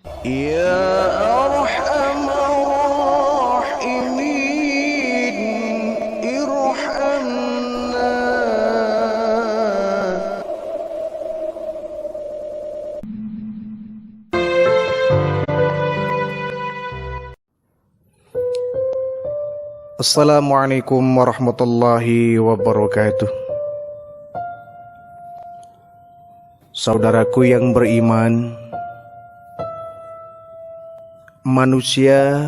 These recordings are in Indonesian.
يا أرحم الراحمين ارحمنا. Assalamualaikum warahmatullahi wabarakatuh. Saudaraku yang beriman, manusia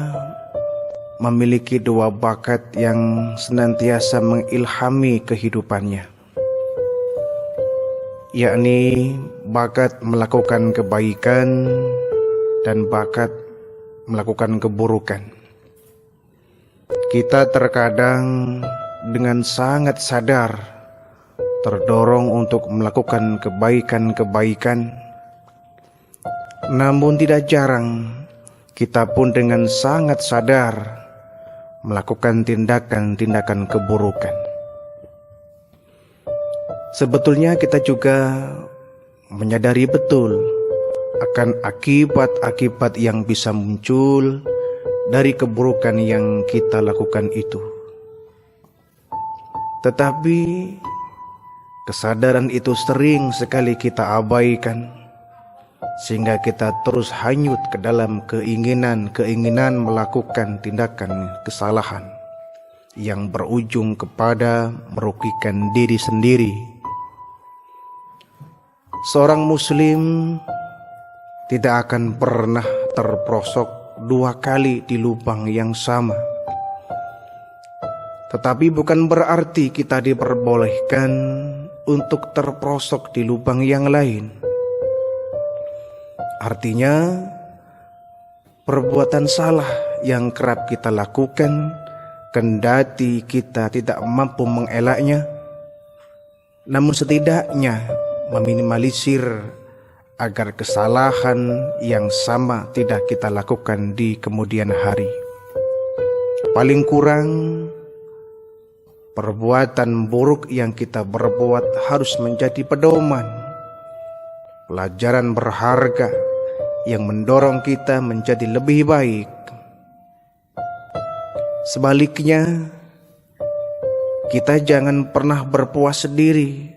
memiliki dua bakat yang senantiasa mengilhami kehidupannya, yakni bakat melakukan kebaikan dan bakat melakukan keburukan. Kita terkadang dengan sangat sadar terdorong untuk melakukan kebaikan-kebaikan, namun tidak jarang kita pun dengan sangat sadar melakukan tindakan-tindakan keburukan. Sebetulnya kita juga menyadari betul akan akibat-akibat yang bisa muncul dari keburukan yang kita lakukan itu. Tetapi kesadaran itu sering sekali kita abaikan, sehingga kita terus hanyut ke dalam keinginan melakukan tindakan kesalahan yang berujung kepada merugikan diri sendiri. Seorang muslim tidak akan pernah terperosok dua kali di lubang yang sama. Tetapi bukan berarti kita diperbolehkan untuk terperosok di lubang yang lain. Artinya, perbuatan salah yang kerap kita lakukan, kendati kita tidak mampu mengelaknya, namun setidaknya meminimalisir agar kesalahan yang sama tidak kita lakukan di kemudian hari. Paling kurang, perbuatan buruk yang kita berbuat harus menjadi pedoman, pelajaran berharga yang mendorong kita menjadi lebih baik. Sebaliknya, kita jangan pernah berpuas diri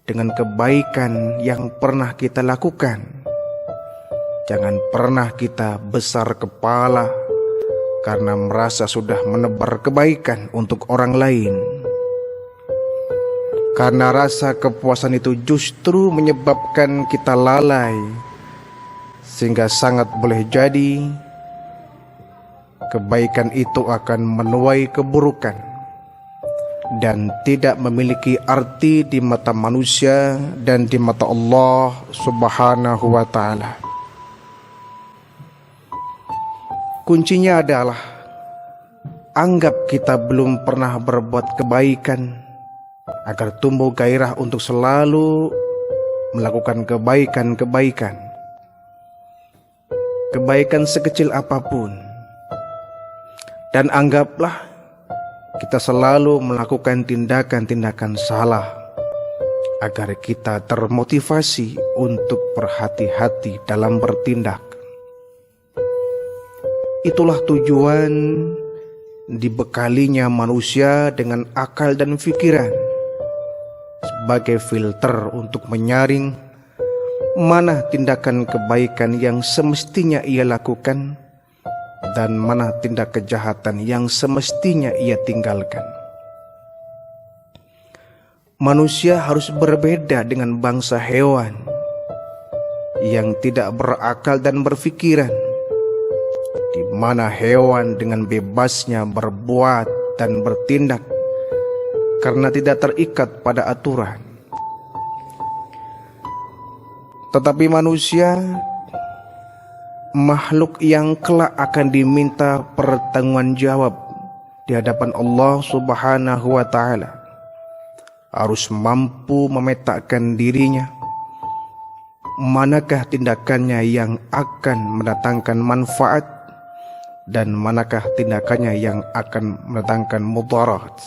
dengan kebaikan yang pernah kita lakukan. Jangan pernah kita besar kepala karena merasa sudah menebar kebaikan untuk orang lain. Karena rasa kepuasan itu justru menyebabkan kita lalai, sehingga sangat boleh jadi kebaikan itu akan menuai keburukan dan tidak memiliki arti di mata manusia dan di mata Allah Subhanahu wa ta'ala. Kuncinya adalah anggap kita belum pernah berbuat kebaikan, agar tumbuh gairah untuk selalu melakukan kebaikan-kebaikan. Kebaikan sekecil apapun. Dan anggaplah kita selalu melakukan tindakan-tindakan salah, agar kita termotivasi untuk berhati-hati dalam bertindak. Itulah tujuan dibekalinya manusia dengan akal dan pikiran, sebagai filter untuk menyaring mana tindakan kebaikan yang semestinya ia lakukan dan mana tindak kejahatan yang semestinya ia tinggalkan. Manusia harus berbeda dengan bangsa hewan yang tidak berakal dan berpikiran, di mana hewan dengan bebasnya berbuat dan bertindak karena tidak terikat pada aturan. Tetapi manusia, makhluk yang kelak akan diminta pertanggungjawaban jawab di hadapan Allah Subhanahu wa ta'ala, harus mampu memetakan dirinya, manakah tindakannya yang akan mendatangkan manfaat dan manakah tindakannya yang akan mendatangkan mudarat.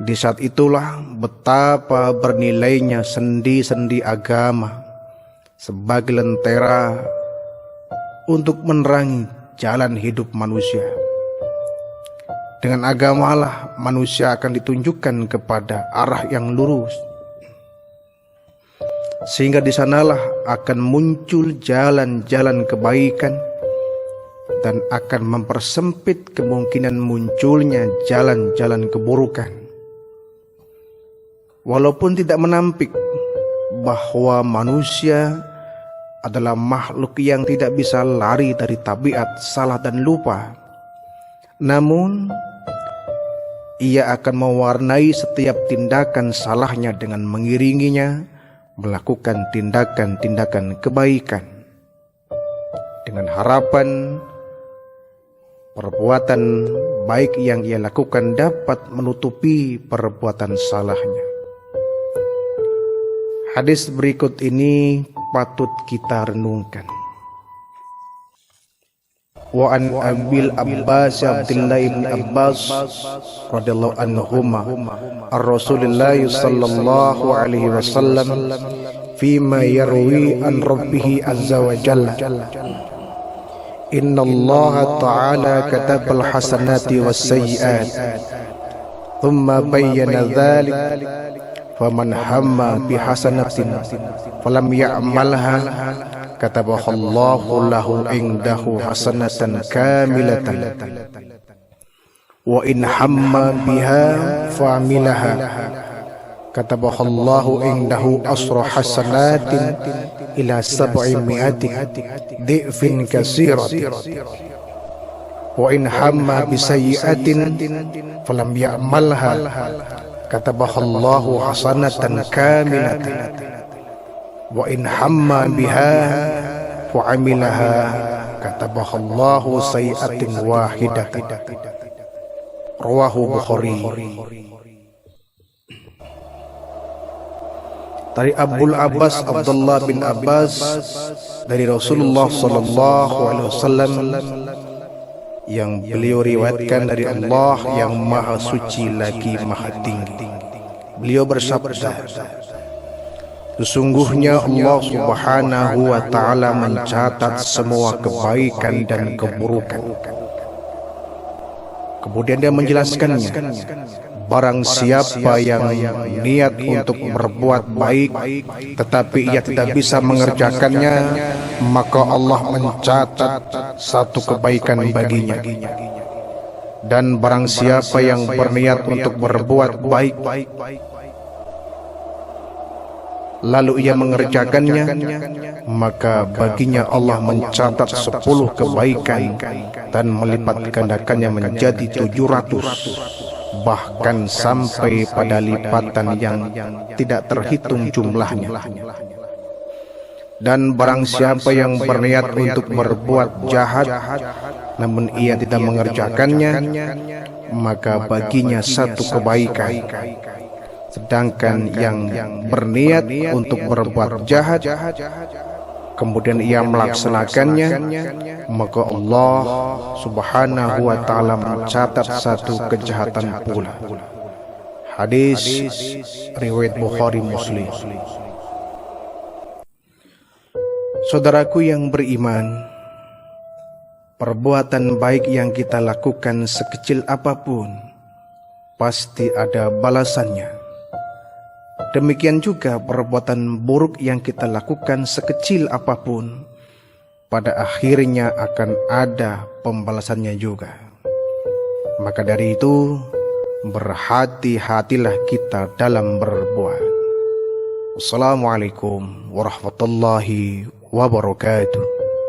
Di saat itulah betapa bernilainya sendi-sendi agama, sebagai lentera untuk menerangi jalan hidup manusia. Dengan agamalah manusia akan ditunjukkan kepada arah yang lurus, sehingga di sanalah akan muncul jalan-jalan kebaikan dan akan mempersempit kemungkinan munculnya jalan-jalan keburukan. Walaupun tidak menampik bahwa manusia adalah makhluk yang tidak bisa lari dari tabiat salah dan lupa, namun ia akan mewarnai setiap tindakan salahnya dengan mengiringinya melakukan tindakan-tindakan kebaikan, dengan harapan perbuatan baik yang ia lakukan dapat menutupi perbuatan salahnya. Hadis berikut ini patut kita renungkan. Wa an Abil Abbas Abdullah bin Abbas radhiyallahu anhuma ar-Rasulillah sallallahu alaihi wasallam fima yarwi an rabbih azza wa jalla inna Allah ta'ala katabal hasanati was sayyi'at thumma bayyana dhalik faman hamma bihasanatin falam ya'malha katabahallahu lahu indahu hasanatan kamilatan wa in hamma biha fa'amilaha katabahallahu indahu asra hasanatin ila 700 dhi'fin katsiratin wa in hamma bisayyi'atin falam ya'malha katabahallahu hasanatan kamilatan wa in hamma biha wa amilaha katabahallahu sayyi'atin wahidatan. Rawahu Bukhari. Dari Abul Abbas Abdullah bin Abbas dari Rasulullah sallallahu alaihi wasallam yang beliau riwayatkan dari Allah yang maha suci lagi maha tinggi. Beliau bersabda, sesungguhnya Allah subhanahu wa ta'ala mencatat semua kebaikan dan keburukan. Kemudian dia menjelaskannya, barang siapa yang niat untuk berbuat baik tetapi ia tidak bisa mengerjakannya, maka Allah mencatat satu kebaikan baginya. Dan barang siapa yang berniat untuk berbuat baik lalu ia mengerjakannya, maka baginya Allah mencatat 10 kebaikan dan melipat gandakannya menjadi 700, bahkan sampai pada lipatan yang tidak terhitung jumlahnya. Dan barang siapa yang berniat untuk berbuat jahat namun ia tidak mengerjakannya, maka baginya 1 kebaikan. Sedangkan yang berniat untuk berbuat jahat kemudian ia melaksanakannya, maka Allah subhanahu wa ta'ala mencatat 1 kejahatan pula. Hadis riwayat Bukhari Muslim. Saudaraku yang beriman, perbuatan baik yang kita lakukan sekecil apapun pasti ada balasannya. Demikian juga perbuatan buruk yang kita lakukan sekecil apapun pada akhirnya akan ada pembalasannya juga. Maka dari itu berhati-hatilah kita dalam berbuat. Wassalamualaikum warahmatullahi wabarakatuh.